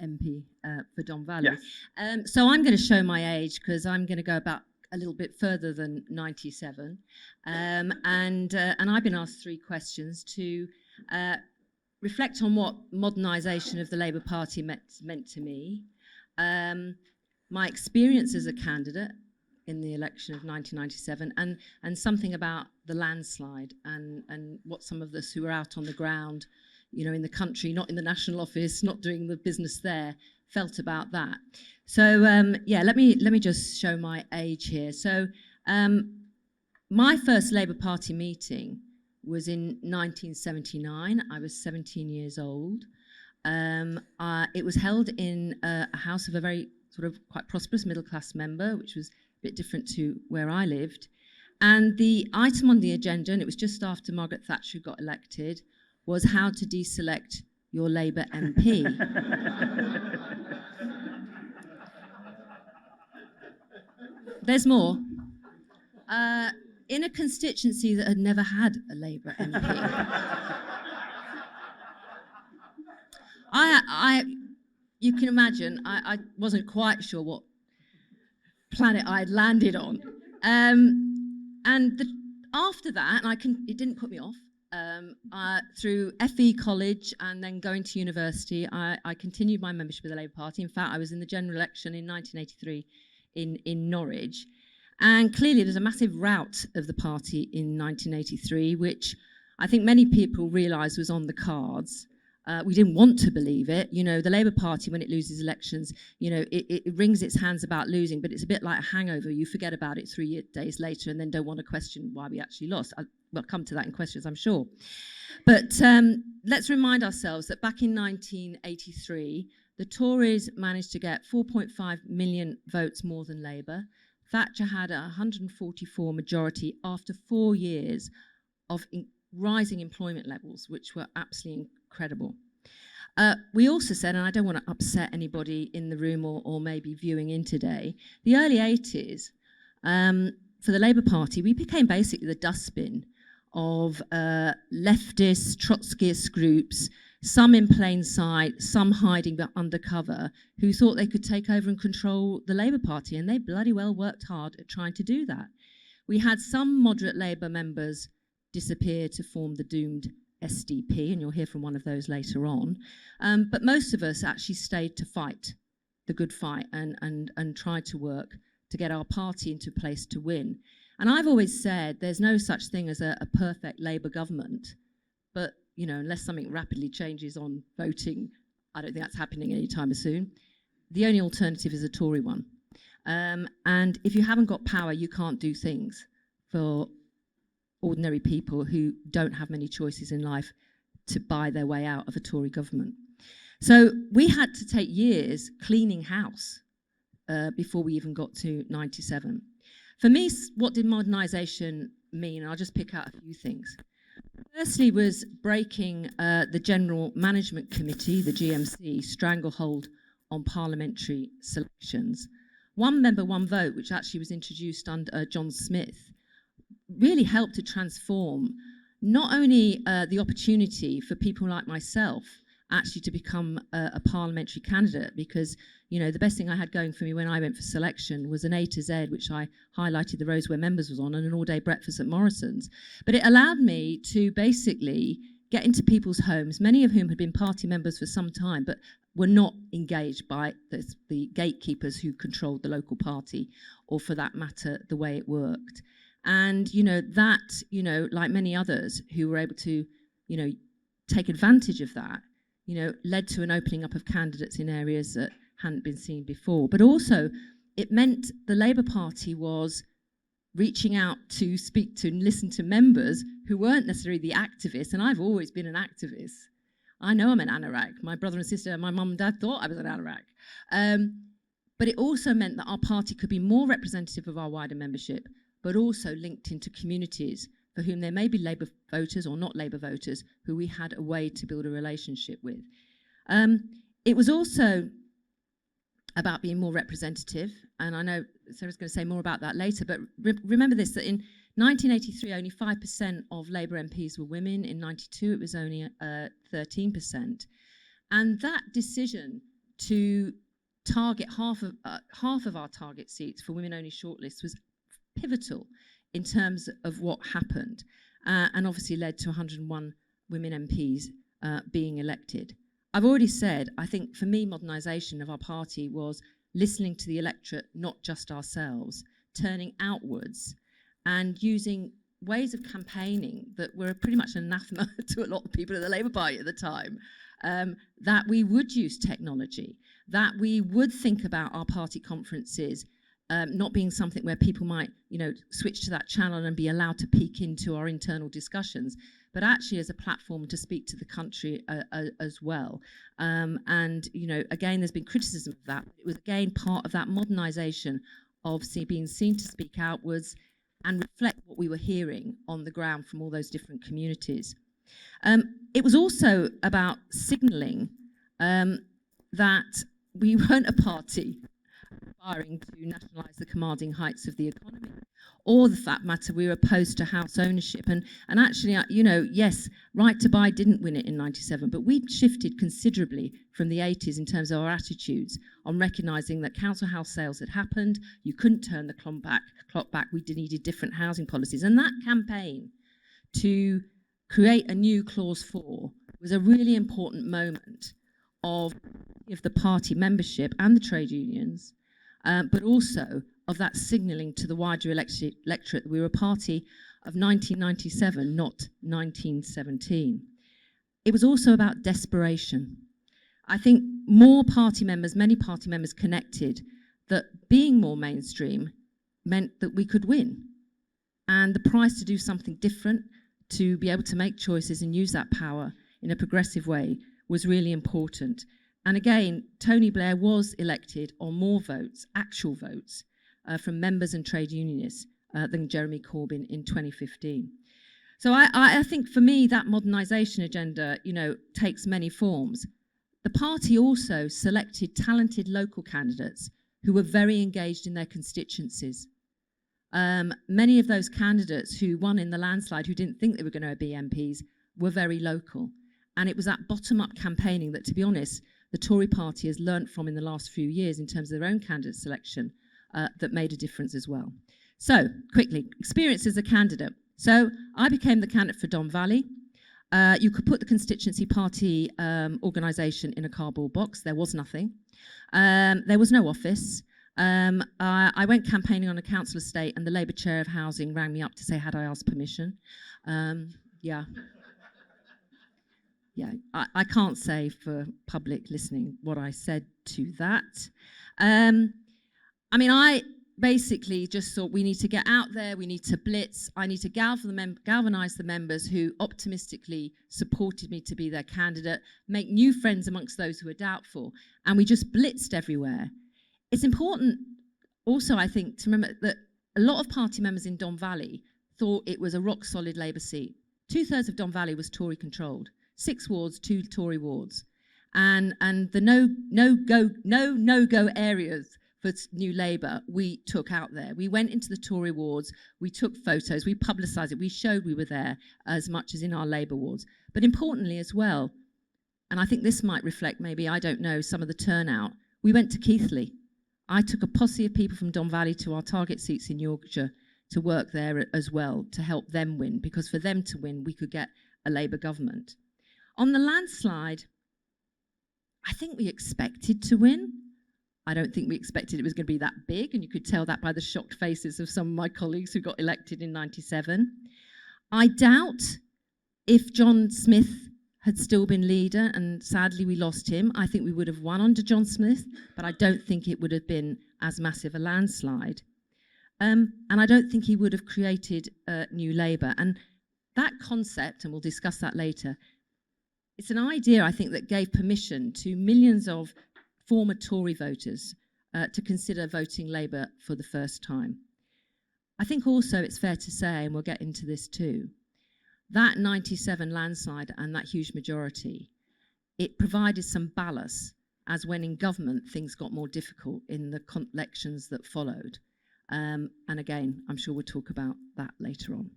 MP for Don Valley. Yes. So I'm going to show my age because I'm going to go about a little bit further than 97. And I've been asked 3 questions to reflect on what modernisation of the Labour Party meant to me, my experience as a candidate in the election of 1997, and something about the landslide and what some of us who were out on the ground, you know, in the country, not in the National Office, not doing the business there, felt about that. So yeah, let me just show my age here. So my first Labour Party meeting was in 1979. I was 17 years old. It was held in a house of a very sort of quite prosperous middle-class member, which was a bit different to where I lived. And the item on the agenda, and it was just after Margaret Thatcher got elected, was how to deselect your Labour MP. There's more. In a constituency that had never had a Labour MP. You can imagine, I wasn't quite sure what planet I'd landed on. After that, it didn't put me off. Through FE College and then going to university, I continued my membership of the Labour Party. In fact, I was in the general election in 1983 in Norwich. And clearly there's a massive rout of the party in 1983, which I think many people realised was on the cards. We didn't want to believe it. You know, the Labour Party, when it loses elections, you know, it wrings its hands about losing, but it's a bit like a hangover. You forget about it 3 days later and then don't want to question why we actually lost. We'll come to that in questions, I'm sure. But let's remind ourselves that back in 1983, the Tories managed to get 4.5 million votes more than Labour. Thatcher had a 144 majority after 4 years of rising employment levels, which were absolutely incredible. We also said, and I don't want to upset anybody in the room or maybe viewing in today, the early 80s, for the Labour Party, we became basically the dustbin of leftist, Trotskyist groups, some in plain sight, some hiding undercover, who thought they could take over and control the Labour Party, and they bloody well worked hard at trying to do that. We had some moderate Labour members disappear to form the doomed SDP, and you'll hear from one of those later on. But most of us actually stayed to fight the good fight and tried to work to get our party into a place to win. And I've always said there's no such thing as a perfect Labour government, but you know, unless something rapidly changes on voting, I don't think that's happening anytime soon. The only alternative is a Tory one. And if you haven't got power, you can't do things for ordinary people who don't have many choices in life to buy their way out of a Tory government. So we had to take years cleaning house before we even got to 97. For me, what did modernisation mean? I'll just pick out a few things. Firstly was breaking the General Management Committee, the GMC, stranglehold on parliamentary selections. One member, one vote, which actually was introduced under John Smith, really helped to transform not only the opportunity for people like myself actually to become a parliamentary candidate, because you know the best thing I had going for me when I went for selection was an A to Z, which I highlighted the rows where members was on, and an all-day breakfast at Morrison's. But it allowed me to basically get into people's homes, many of whom had been party members for some time, but were not engaged by the gatekeepers who controlled the local party, or for that matter, the way it worked. And you know that, you know, like many others who were able to, you know, take advantage of that, you know, led to an opening up of candidates in areas that hadn't been seen before. But also, it meant the Labour Party was reaching out to speak to and listen to members who weren't necessarily the activists, and I've always been an activist. I know I'm an anorak. My brother and sister, my mum and dad thought I was an anorak. But it also meant that our party could be more representative of our wider membership, but also linked into communities for whom there may be Labour voters or not Labour voters, who we had a way to build a relationship with. It was also about being more representative, and I know Sarah's going to say more about that later, but remember this, that in 1983, only 5% of Labour MPs were women. In 92, it was only 13%. And that decision to target half of our target seats for women-only shortlists was pivotal in terms of what happened, and obviously led to 101 women MPs being elected. I've already said, I think for me, modernisation of our party was listening to the electorate, not just ourselves, turning outwards and using ways of campaigning that were pretty much anathema to a lot of people at the Labour Party at the time, that we would use technology, that we would think about our party conferences not being something where people might, switch to that channel and be allowed to peek into our internal discussions, but actually as a platform to speak to the country as well. And, again, there's been criticism of that. It was, again, part of that modernisation of being seen to speak outwards and reflect what we were hearing on the ground from all those different communities. It was also about signalling that we weren't a party aspiring to nationalise the commanding heights of the economy, or the fact matter we were opposed to house ownership. And actually, yes, right to buy didn't win it in 97, but we shifted considerably from the 80s in terms of our attitudes on recognising that council house sales had happened, you couldn't turn the clock back, we needed different housing policies. And that campaign to create a new Clause 4 was a really important moment of the party membership and the trade unions, but also of that signalling to the wider electorate that we were a party of 1997, not 1917. It was also about desperation. I think many party members connected that being more mainstream meant that we could win. And the price to do something different, to be able to make choices and use that power in a progressive way, was really important. And again, Tony Blair was elected on more votes, actual votes, from members and trade unionists than Jeremy Corbyn in 2015. So I think for me, that modernisation agenda, takes many forms. The party also selected talented local candidates who were very engaged in their constituencies. Many of those candidates who won in the landslide, who didn't think they were going to be MPs, were very local. And it was that bottom-up campaigning that, to be honest, the Tory party has learnt from in the last few years in terms of their own candidate selection that made a difference as well. So, quickly, experience as a candidate. So, I became the candidate for Don Valley. You could put the constituency party organisation in a cardboard box. There was nothing. There was no office. I went campaigning on a council estate, and the Labour chair of housing rang me up to say, had I asked permission? Yeah. Yeah, I can't say for public listening what I said to that. I basically just thought we need to get out there, we need to blitz, I need to galvanise the members who optimistically supported me to be their candidate, make new friends amongst those who were doubtful, and we just blitzed everywhere. It's important also, I think, to remember that a lot of party members in Don Valley thought it was a rock-solid Labour seat. 2/3 of Don Valley was Tory-controlled. 6 wards, 2 Tory wards. And the no-go areas for New Labour, we took out there. We went into the Tory wards, we took photos, we publicised it, we showed we were there as much as in our Labour wards. But importantly as well, and I think this might reflect maybe, I don't know, some of the turnout, we went to Keighley. I took a posse of people from Don Valley to our target seats in Yorkshire to work there as well, to help them win, because for them to win, we could get a Labour government. On the landslide, I think we expected to win. I don't think we expected it was going to be that big, and you could tell that by the shocked faces of some of my colleagues who got elected in 97. I doubt if John Smith had still been leader, and sadly we lost him, I think we would have won under John Smith, but I don't think it would have been as massive a landslide. And I don't think he would have created New Labour. And that concept, and we'll discuss that later, it's an idea, I think, that gave permission to millions of former Tory voters to consider voting Labour for the first time. I think also it's fair to say, and we'll get into this too, that 97 landslide and that huge majority, it provided some ballast as when in government things got more difficult in the elections that followed. And again, I'm sure we'll talk about that later on.